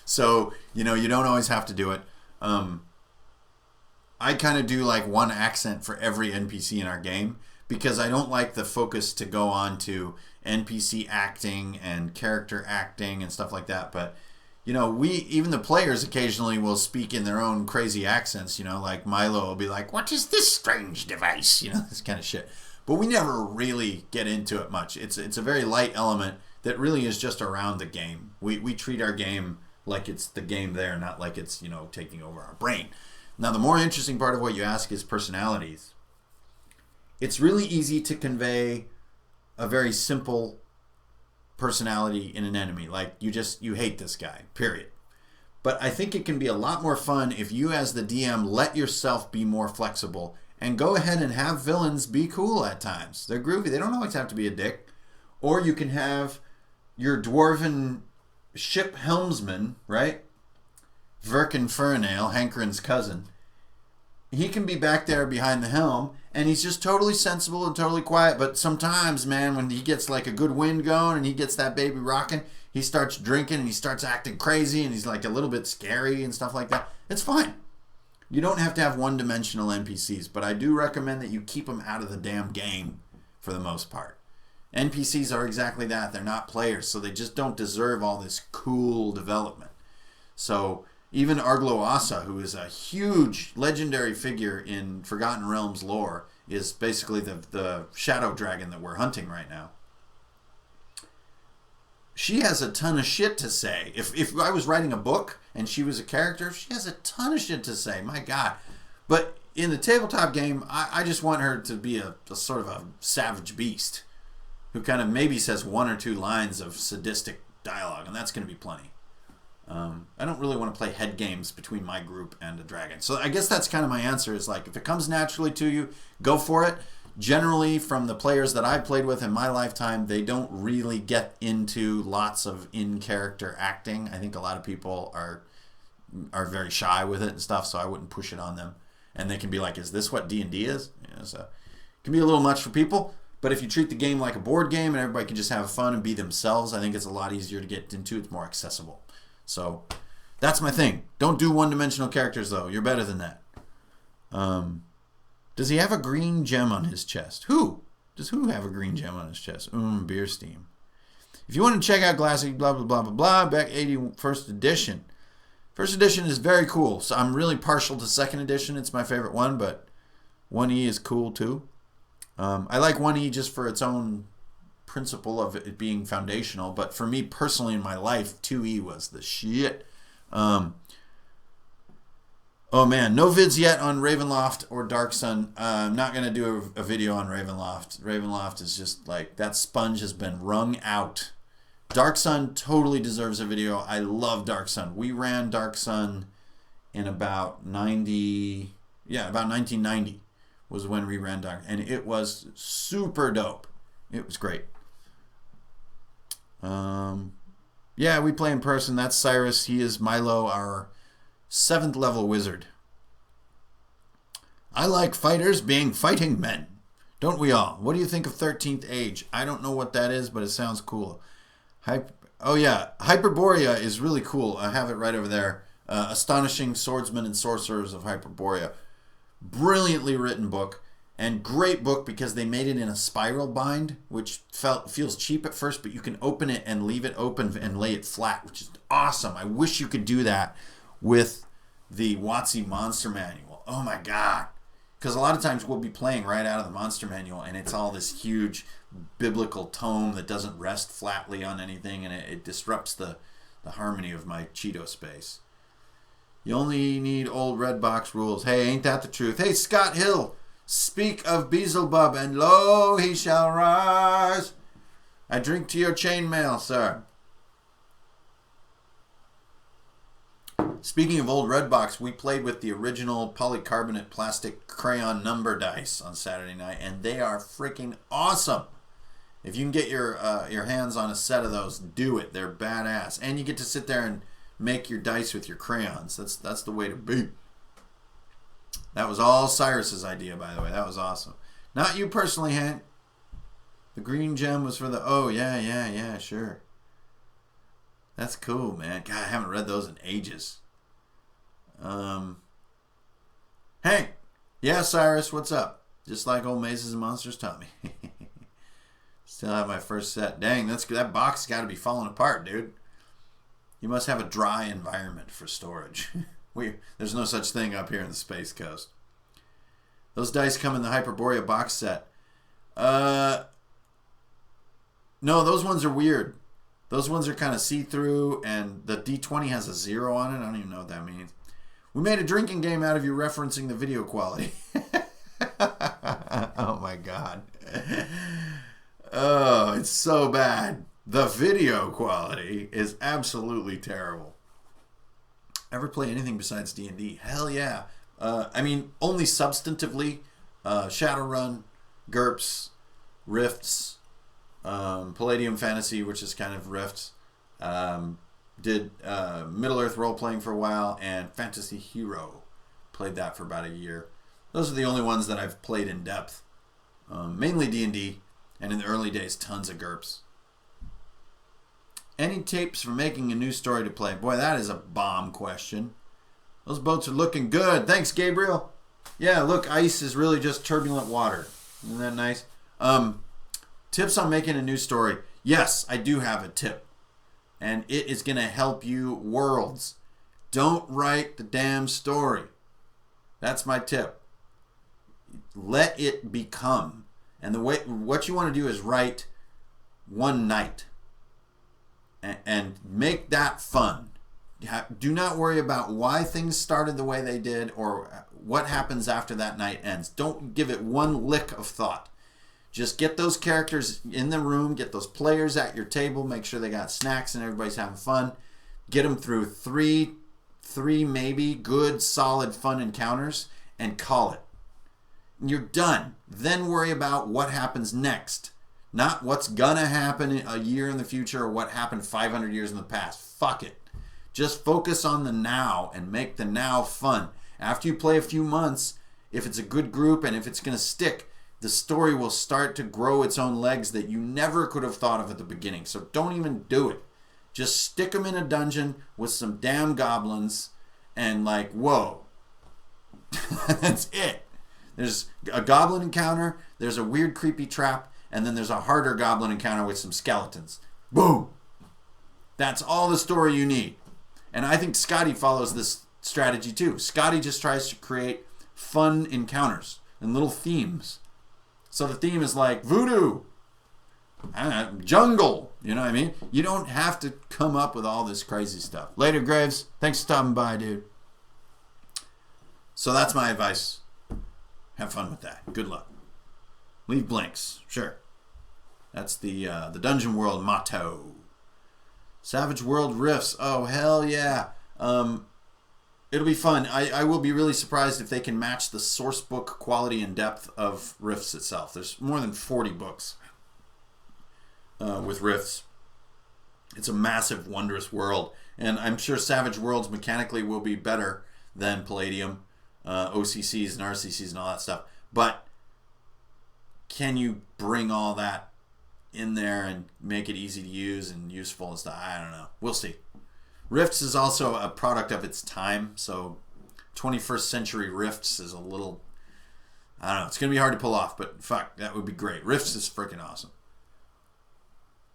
Speaker 1: So, you don't always have to do it. I kind of do like one accent for every NPC in our game because I don't like the focus to go on to NPC acting and character acting and stuff like that. But, even the players occasionally will speak in their own crazy accents, like Milo will be like, "What is this strange device?" This kind of shit. But we never really get into it much. It's a very light element that really is just around the game. We treat our game like it's the game there, not like it's, taking over our brain. Now, the more interesting part of what you ask is personalities. It's really easy to convey a very simple personality in an enemy. Like, you hate this guy, period. But I think it can be a lot more fun if you, as the DM, let yourself be more flexible and go ahead and have villains be cool at times. They're groovy. They don't always have to be a dick. Or you can have your dwarven ship helmsman, right? Verkin Furnail, Hankeron's cousin. He can be back there behind the helm, and he's just totally sensible and totally quiet. But sometimes, man, when he gets like a good wind going and he gets that baby rocking, he starts drinking and he starts acting crazy and he's like a little bit scary and stuff like that. It's fine. You don't have to have one-dimensional NPCs, but I do recommend that you keep them out of the damn game for the most part. NPCs are exactly that. They're not players, so they just don't deserve all this cool development. So even Arglo Asa, who is a huge legendary figure in Forgotten Realms lore, is basically the shadow dragon that we're hunting right now. She has a ton of shit to say. If I was writing a book and she was a character, she has a ton of shit to say. My God. But in the tabletop game, I just want her to be a sort of a savage beast who kind of maybe says one or two lines of sadistic dialogue, and that's going to be plenty. I don't really want to play head games between my group and a dragon. So I guess that's kind of my answer, is like, if it comes naturally to you, go for it. Generally, from the players that I've played with in my lifetime, they don't really get into lots of in-character acting. I think a lot of people are very shy with it and stuff, so I wouldn't push it on them. And they can be like, is this what D&D is? So it can be a little much for people. But if you treat the game like a board game and everybody can just have fun and be themselves, I think it's a lot easier to get into. It's more accessible. So that's my thing. Don't do one-dimensional characters, though. You're better than that. Does he have a green gem on his chest? Who? Does who have a green gem on his chest? Beer steam. If you want to check out Classic blah, blah, blah, blah, blah, back 81st edition. First edition is very cool. So I'm really partial to second edition. It's my favorite one, but 1E is cool, too. I like 1E just for its own principle of it being foundational, but for me personally in my life, 2E was the shit. Oh man, no vids yet on Ravenloft or Dark Sun. I'm not going to do a video on Ravenloft. Ravenloft is just like, that sponge has been wrung out. Dark Sun totally deserves a video. I love Dark Sun. We ran Dark Sun in about 1990 was when we ran Dark, and it was super dope. It was great. Yeah, we play in person. That's Cyrus. He is Milo, our 7th level wizard. I like fighters being fighting men. Don't we all? What do you think of 13th Age? I don't know what that is, but it sounds cool. Oh yeah, Hyperborea is really cool. I have it right over there. Astonishing Swordsmen and Sorcerers of Hyperborea. Brilliantly written book. And great book because they made it in a spiral bind, which feels cheap at first, but you can open it and leave it open and lay it flat, which is awesome. I wish you could do that with the WotC Monster Manual. Oh my God. Because a lot of times we'll be playing right out of the Monster Manual, and it's all this huge biblical tome that doesn't rest flatly on anything, and it disrupts the harmony of my Cheeto space. You only need old red box rules. Hey, ain't that the truth? Hey, Scott Hill. Speak of Beelzebub, and lo, he shall rise. I drink to your chainmail, sir. Speaking of old Redbox, we played with the original polycarbonate plastic crayon number dice on Saturday night, and they are freaking awesome. If you can get your hands on a set of those, do it. They're badass. And you get to sit there and make your dice with your crayons. That's the way to be. That was all Cyrus's idea, by the way. That was awesome. Not you personally, Hank. The green gem was for the... Oh, yeah, sure. That's cool, man. God, I haven't read those in ages. Hank. Yeah, Cyrus, what's up? Just like old Mazes and Monsters taught me. Still have my first set. Dang, that box got to be falling apart, dude. You must have a dry environment for storage. There's no such thing up here in the Space Coast. Those dice come in the Hyperborea box set. No, those ones are weird. Those ones are kind of see-through, and the D20 has a 0 on it. I don't even know what that means. We made a drinking game out of you referencing the video quality. Oh, my God. Oh, it's so bad. The video quality is absolutely terrible. Ever play anything besides D&D? Hell yeah. I mean, only substantively. Shadowrun, GURPS, Rifts, Palladium Fantasy, which is kind of Rifts. Did Middle-earth role-playing for a while, and Fantasy Hero. Played that for about a year. Those are the only ones that I've played in depth. Mainly D&D, and in the early days, tons of GURPS. Any tapes for making a new story to play? Boy, that is a bomb question. Those boats are looking good. Thanks, Gabriel. Yeah, look, ice is really just turbulent water. Isn't that nice? Tips on making a new story. Yes, I do have a tip. And it is going to help you worlds. Don't write the damn story. That's my tip. Let it become. And what you want to do is write one night. And make that fun. Do not worry about why things started the way they did or what happens after that night ends. Don't give it one lick of thought. Just get those characters in the room, get those players at your table, make sure they got snacks and everybody's having fun. Get them through three maybe good, solid, fun encounters and call it. And you're done. Then worry about what happens next. Not what's gonna happen a year in the future or what happened 500 years in the past. Fuck it. Just focus on the now and make the now fun. After you play a few months, if it's a good group and if it's gonna stick, the story will start to grow its own legs that you never could have thought of at the beginning. So don't even do it. Just stick them in a dungeon with some damn goblins and like, whoa. That's it. There's a goblin encounter, there's a weird creepy trap, and then there's a harder goblin encounter with some skeletons. Boom! That's all the story you need. And I think Scotty follows this strategy too. Scotty just tries to create fun encounters and little themes. So the theme is like voodoo, jungle, you know what I mean? You don't have to come up with all this crazy stuff. Later, Graves. Thanks for stopping by, dude. So that's my advice. Have fun with that. Good luck. Leave blanks. Sure. That's the Dungeon World motto. Savage World Rifts. Oh, hell yeah. It'll be fun. I will be really surprised if they can match the source book quality and depth of Rifts itself. There's more than 40 books with Rifts. It's a massive, wondrous world. And I'm sure Savage Worlds mechanically will be better than Palladium, OCCs and RCCs and all that stuff. But can you bring all that in there and make it easy to use and useful and stuff? I don't know. We'll see. Rifts is also a product of its time, so 21st century Rifts is a little, I don't know, it's going to be hard to pull off, but fuck, that would be great. Rifts is freaking awesome.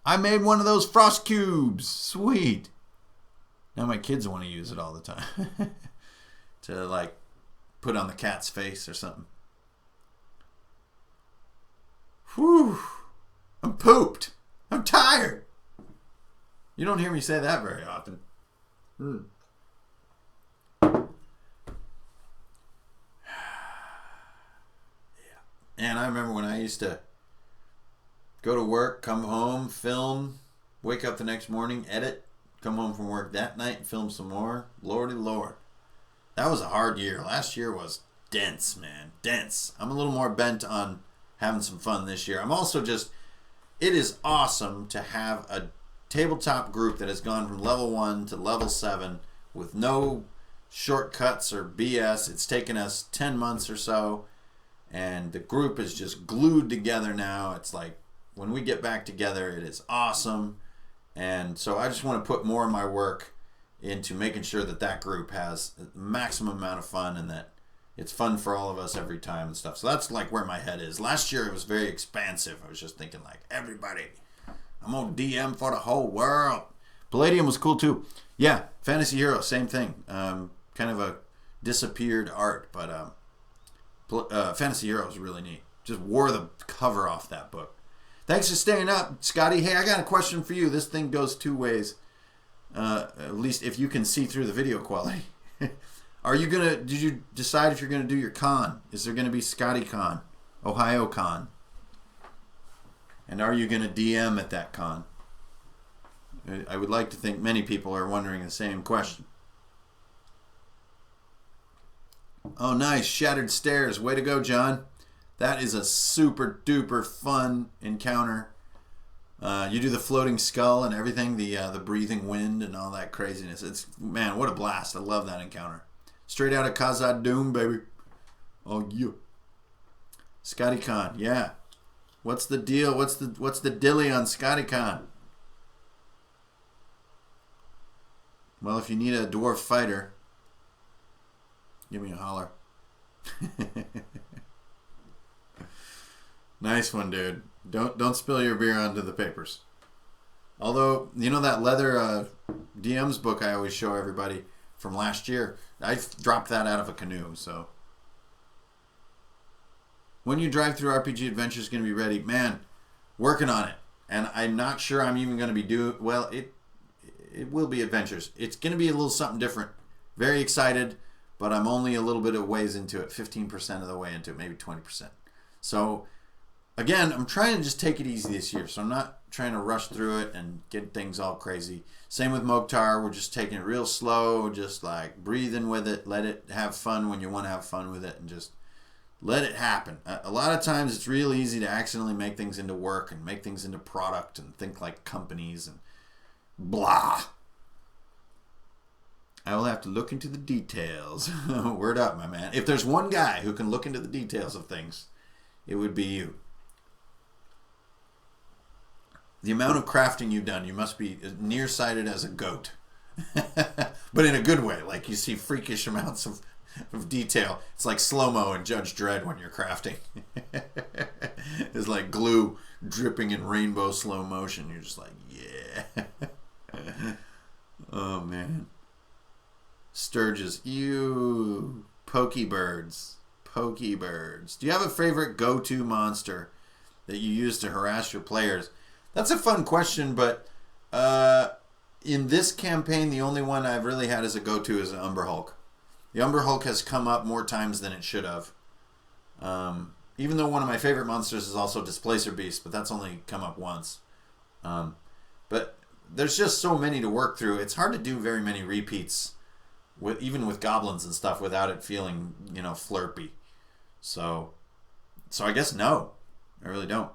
Speaker 1: I made one of those frost cubes. Sweet. Now my kids want to use it all the time. To like put on the cat's face or something. Whew. I'm pooped. I'm tired. You don't hear me say that very often. Yeah. And I remember when I used to go to work, come home, film, wake up the next morning, edit, come home from work that night and film some more. Lordy Lord. That was a hard year. Last year was dense, man. Dense. I'm a little more bent on having some fun this year. I'm also just, it is awesome to have tabletop group that has gone from level 1 to level 7 with no shortcuts or BS. It's taken us 10 months or so, and the group is just glued together now. It's like when we get back together, it is awesome. And so I just want to put more of my work into making sure that that group has the maximum amount of fun and that it's fun for all of us every time and stuff. So that's like where my head is. Last year it was very expansive. I was just thinking like, everybody, I'm on DM for the whole world. Palladium was cool too. Yeah, Fantasy Hero, same thing. Kind of a disappeared art, but Fantasy Hero was really neat. Just wore the cover off that book. Thanks for staying up, Scotty. Hey, I got a question for you. This thing goes two ways. At least if you can see through the video quality. Did you decide if you're gonna do your con? Is there gonna be Scotty Con, Ohio Con? And are you gonna DM at that con? I would like to think many people are wondering the same question. Oh, nice. Shattered Stairs. Way to go, John. That is a super duper fun encounter. You do the floating skull and everything, the breathing wind and all that craziness. It's, man, what a blast. I love that encounter. Straight out of Khazad Doom, baby. Oh, yeah. Scotty Con, yeah. What's the deal? What's the dilly on Scotty Con? Well, if you need a dwarf fighter, give me a holler. Nice one, dude. Don't spill your beer onto the papers. Although, you know that leather DMs book I always show everybody from last year? I dropped that out of a canoe, so. When you drive through RPG Adventures going to be ready? Man, working on it. And I'm not sure I'm even going to be well, it will be Adventures. It's going to be a little something different. Very excited, but I'm only a little bit of ways into it. 15% of the way into it, maybe 20%. So, again, I'm trying to just take it easy this year. So I'm not trying to rush through it and get things all crazy. Same with Mokhtar. We're just taking it real slow, just like breathing with it. Let it have fun when you want to have fun with it and just let it happen. A lot of times it's real easy to accidentally make things into work and make things into product and think like companies and blah. I will have to look into the details. Word up, my man. If there's one guy who can look into the details of things, it would be you. The amount of crafting you've done, you must be as nearsighted as a goat. But in a good way. Like you see freakish amounts of detail. It's like slow-mo in Judge Dredd when you're crafting. It's like glue dripping in rainbow slow motion. You're just like, yeah. Oh, man. Sturges. Ew. Pokebirds. Pokebirds. Do you have a favorite go-to monster that you use to harass your players? That's a fun question, but in this campaign, the only one I've really had as a go-to is an Umber Hulk. The Umber Hulk has come up more times than it should have. Even though one of my favorite monsters is also Displacer Beast, but that's only come up once. But there's just so many to work through. It's hard to do very many repeats, even with goblins and stuff, without it feeling, flirpy. So I guess no. I really don't.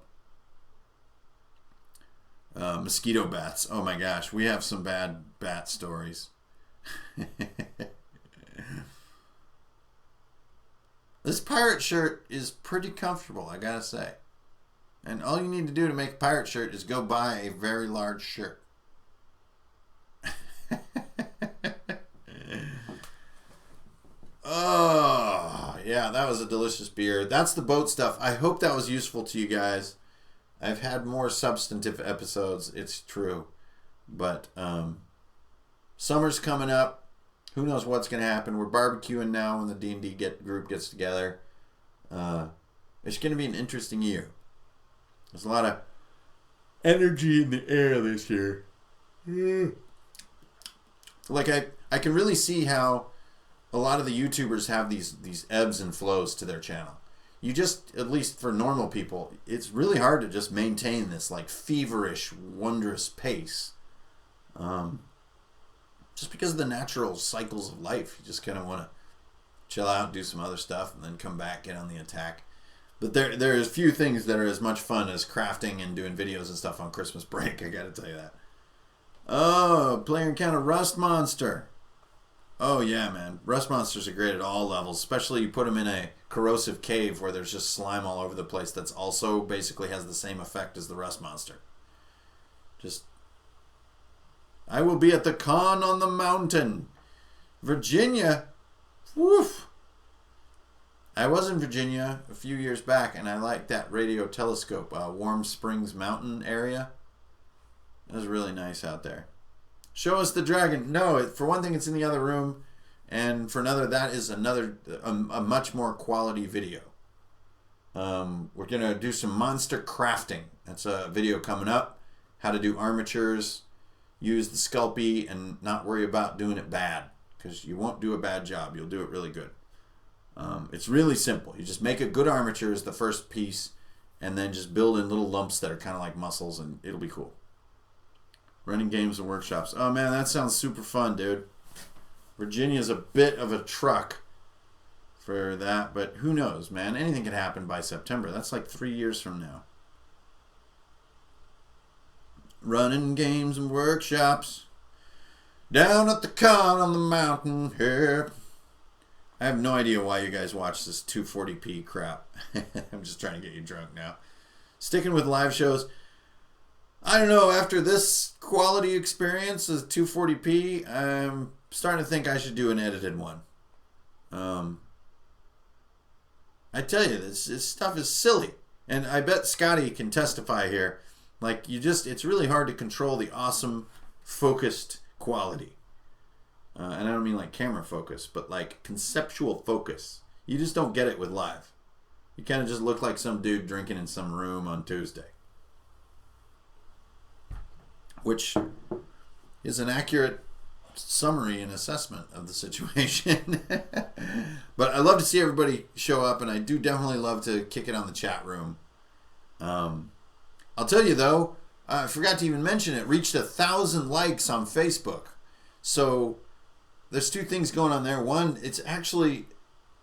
Speaker 1: Mosquito bats. Oh my gosh, we have some bad bat stories. This pirate shirt is pretty comfortable, I gotta say. And all you need to do to make a pirate shirt is go buy a very large shirt. Oh, yeah, that was a delicious beer. That's the boat stuff. I hope that was useful to you guys. I've had more substantive episodes, it's true. But summer's coming up. Who knows what's going to happen. We're barbecuing now when the D&D group gets together. It's going to be an interesting year. There's a lot of energy in the air this year. Like, I can really see how a lot of the YouTubers have these ebbs and flows to their channel. You just, at least for normal people, it's really hard to just maintain this like feverish, wondrous pace. Just because of the natural cycles of life. You just kind of want to chill out, do some other stuff, and then come back, get on the attack. But there is few things that are as much fun as crafting and doing videos and stuff on Christmas break, I gotta tell you that. Oh, player encounter Rust Monster. Oh yeah, man. Rust monsters are great at all levels, especially you put them in a corrosive cave where there's just slime all over the place that's also basically has the same effect as the rust monster. Just I will be at the con on the mountain. Virginia. Woof. I was in Virginia a few years back and I liked that radio telescope, Warm Springs Mountain area. It was really nice out there. Show us the dragon. No, for one thing, it's in the other room, and for another, that is a much more quality video. We're gonna do some monster crafting. That's a video coming up. How to do armatures, use the Sculpey, and not worry about doing it bad, because you won't do a bad job. You'll do it really good. It's really simple. You just make a good armature as the first piece, and then just build in little lumps that are kind of like muscles, and it'll be cool. Running games and workshops. Oh man, that sounds super fun, dude. Virginia's a bit of a truck for that, but who knows, man? Anything could happen by September. That's like 3 years from now. Running games and workshops. Down at the con on the mountain here. I have no idea why you guys watch this 240p crap. I'm just trying to get you drunk now. Sticking with live shows. I don't know, after this quality experience of 240p, I'm starting to think I should do an edited one. I tell you, this stuff is silly. And I bet Scotty can testify here. Like, it's really hard to control the awesome, focused quality. And I don't mean like camera focus, but like conceptual focus. You just don't get it with live. You kind of just look like some dude drinking in some room on Tuesday. Which is an accurate summary and assessment of the situation. But I love to see everybody show up, and I do definitely love to kick it on the chat room. I'll tell you though, I forgot to even mention it reached 1,000 likes on Facebook. So there's two things going on there. One, it's actually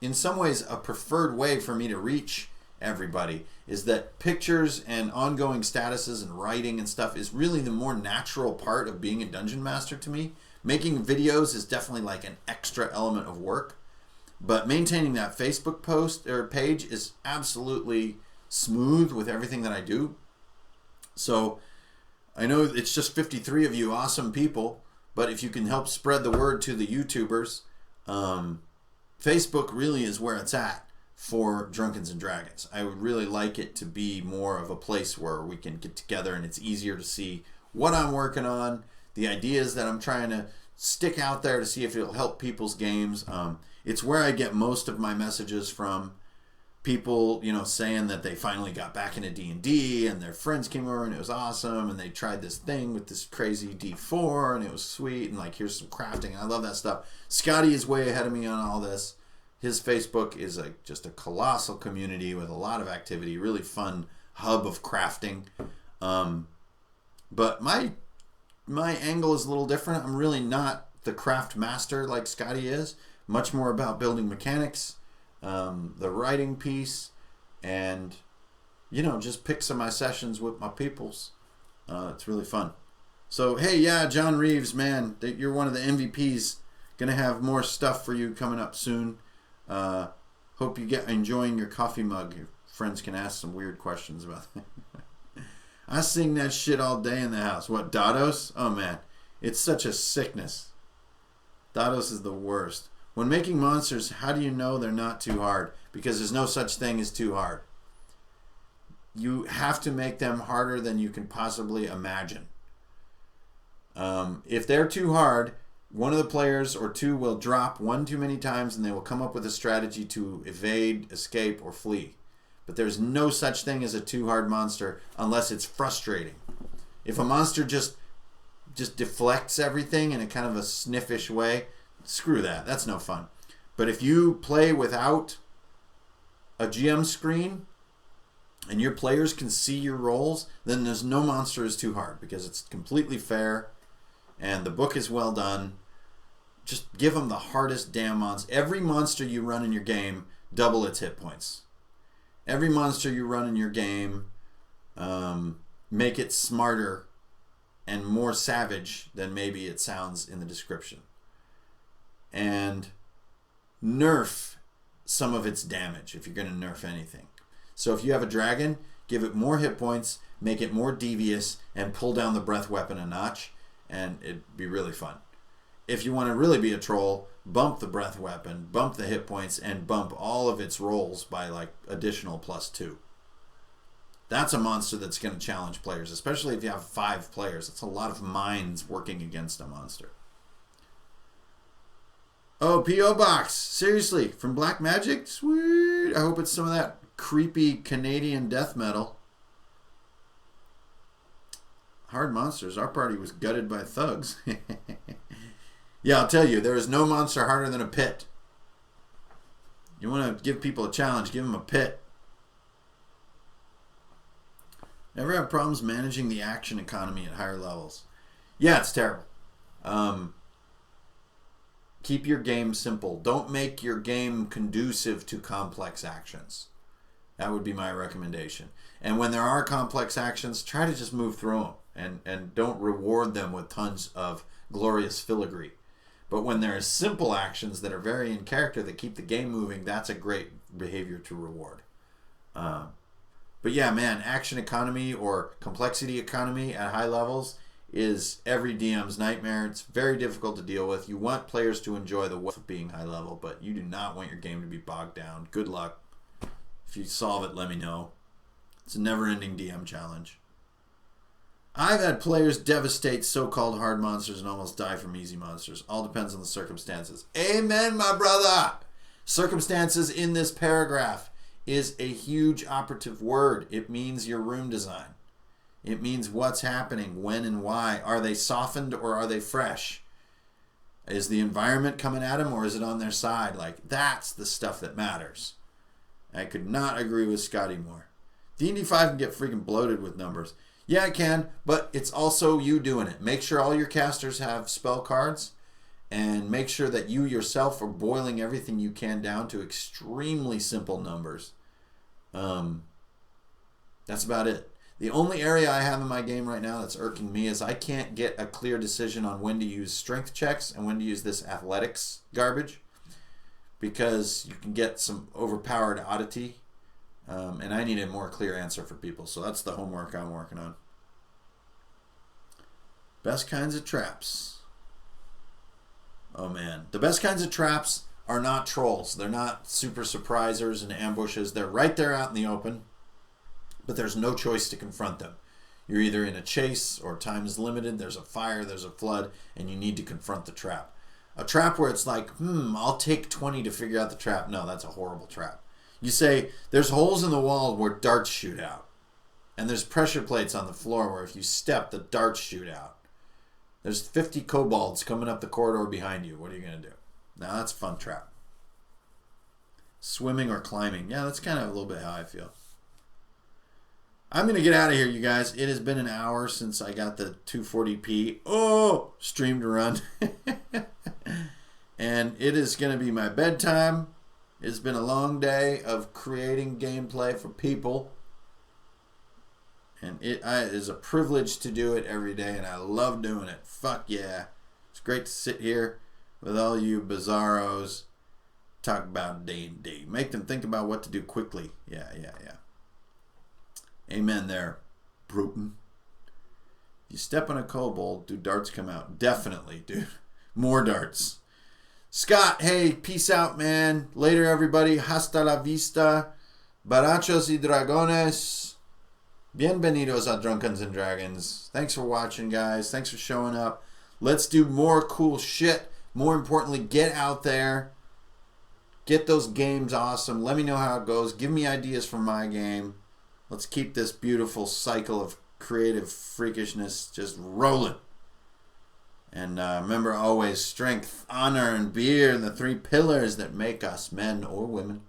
Speaker 1: in some ways a preferred way for me to reach everybody, is that pictures and ongoing statuses and writing and stuff is really the more natural part of being a dungeon master to me. Making videos is definitely like an extra element of work, but maintaining that Facebook post or page is absolutely smooth with everything that I do. So I know it's just 53 of you awesome people, but if you can help spread the word to the YouTubers, Facebook really is where it's at for Drunkens and Dragons. I would really like it to be more of a place where we can get together and it's easier to see what I'm working on, the ideas that I'm trying to stick out there to see if it'll help people's games. It's where I get most of my messages from. People, saying that they finally got back into D&D and their friends came over and it was awesome and they tried this thing with this crazy D4 and it was sweet and like here's some crafting. I love that stuff. Scotty is way ahead of me on all this. His Facebook is just a colossal community with a lot of activity, really fun hub of crafting. But my angle is a little different. I'm really not the craft master like Scotty is. Much more about building mechanics, the writing piece, and just pick some of my sessions with my peoples. It's really fun. So hey, yeah, John Reeves, man, you're one of the MVPs. Gonna have more stuff for you coming up soon. Hope you get enjoying your coffee mug. Your friends can ask some weird questions about that. I sing that shit all day in the house. What, Dados? Oh man, it's such a sickness. Dados is the worst. When making monsters, how do you know they're not too hard? Because there's no such thing as too hard. You have to make them harder than you can possibly imagine. If they're too hard, one of the players or two will drop one too many times and they will come up with a strategy to evade, escape, or flee. But there's no such thing as a too hard monster unless it's frustrating. If a monster just deflects everything in a kind of a sniffish way, screw that. That's no fun. But if you play without a GM screen and your players can see your rolls, then there's no monster is too hard because it's completely fair and the book is well done. Just give them the hardest damn monster. Every monster you run in your game, double its hit points. Every monster you run in your game, make it smarter and more savage than maybe it sounds in the description. And nerf some of its damage if you're going to nerf anything. So if you have a dragon, give it more hit points, make it more devious, and pull down the breath weapon a notch, and it'd be really fun. If you want to really be a troll, bump the breath weapon, bump the hit points, and bump all of its rolls by like additional +2. That's a monster that's going to challenge players, especially if you have 5 players. It's a lot of minds working against a monster. Oh, P.O. Box. Seriously, from Black Magic? Sweet. I hope it's some of that creepy Canadian death metal. Hard monsters. Our party was gutted by thugs. Yeah, I'll tell you, there is no monster harder than a pit. You want to give people a challenge, give them a pit. Ever have problems managing the action economy at higher levels? Yeah, it's terrible. Keep your game simple. Don't make your game conducive to complex actions. That would be my recommendation. And when there are complex actions, try to just move through them and don't reward them with tons of glorious filigree. But when there are simple actions that are very in character that keep the game moving, that's a great behavior to reward. But yeah, man, action economy or complexity economy at high levels is every DM's nightmare. It's very difficult to deal with. You want players to enjoy the wealth of being high level, but you do not want your game to be bogged down. Good luck. If you solve it, let me know. It's a never-ending DM challenge. I've had players devastate so-called hard monsters and almost die from easy monsters. All depends on the circumstances. Amen, my brother! Circumstances in this paragraph is a huge operative word. It means your room design. It means what's happening, when and why. Are they softened or are they fresh? Is the environment coming at them or is it on their side? Like, that's the stuff that matters. I could not agree with Scotty more. D&D 5 can get freaking bloated with numbers. Yeah, it can, but it's also you doing it. Make sure all your casters have spell cards and make sure that you yourself are boiling everything you can down to extremely simple numbers. That's about it. The only area I have in my game right now that's irking me is I can't get a clear decision on when to use strength checks and when to use this athletics garbage, because you can get some overpowered oddity, and I need a more clear answer for people. So that's the homework I'm working on. Best kinds of traps. Oh man, the best kinds of traps are not trolls. They're not super surprisers and ambushes. They're right there out in the open, but there's no choice to confront them. You're either in a chase or time is limited. There's a fire, there's a flood, and you need to confront the trap. A trap where it's like, I'll take 20 to figure out the trap. No, that's a horrible trap. You say, there's holes in the wall where darts shoot out. And there's pressure plates on the floor where if you step, the darts shoot out. There's 50 kobolds coming up the corridor behind you. What are you going to do? Now that's a fun trap. Swimming or climbing. Yeah, that's kind of a little bit how I feel. I'm going to get out of here, you guys. It has been an hour since I got the 240p. Stream to run. And it is going to be my bedtime. It's been a long day of creating gameplay for people. And it is a privilege to do it every day, and I love doing it. Fuck yeah. It's great to sit here with all you bizarros, talk about D&D. Make them think about what to do quickly. Yeah. Amen there, Bruton. You step on a kobold, do darts come out? Definitely, dude. More darts. Scott, hey, peace out, man. Later, everybody. Hasta la vista. Barachos y dragones. Bienvenidos a Drunkens and Dragons. Thanks for watching, guys. Thanks for showing up. Let's do more cool shit. More importantly, get out there. Get those games awesome. Let me know how it goes. Give me ideas for my game. Let's keep this beautiful cycle of creative freakishness just rolling. And remember always, strength, honor, and beer, the 3 pillars that make us men or women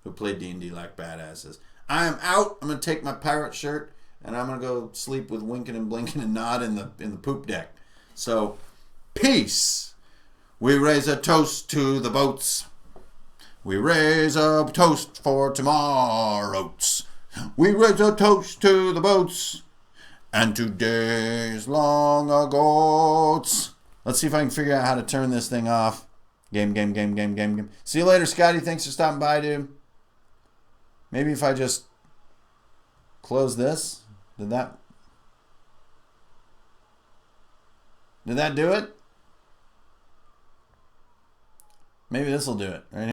Speaker 1: who play D&D like badasses. I am out. I'm going to take my pirate shirt, and I'm going to go sleep with Winking and Blinking and Nod in the poop deck. So, peace. We raise a toast to the boats. We raise a toast for tomorrow. We raise a toast to the boats And to days long ago. Let's see if I can figure out how to turn this thing off. Game. See you later, Scotty. Thanks for stopping by, dude. Maybe if I just close this. Did that do it? Maybe this will do it. Right?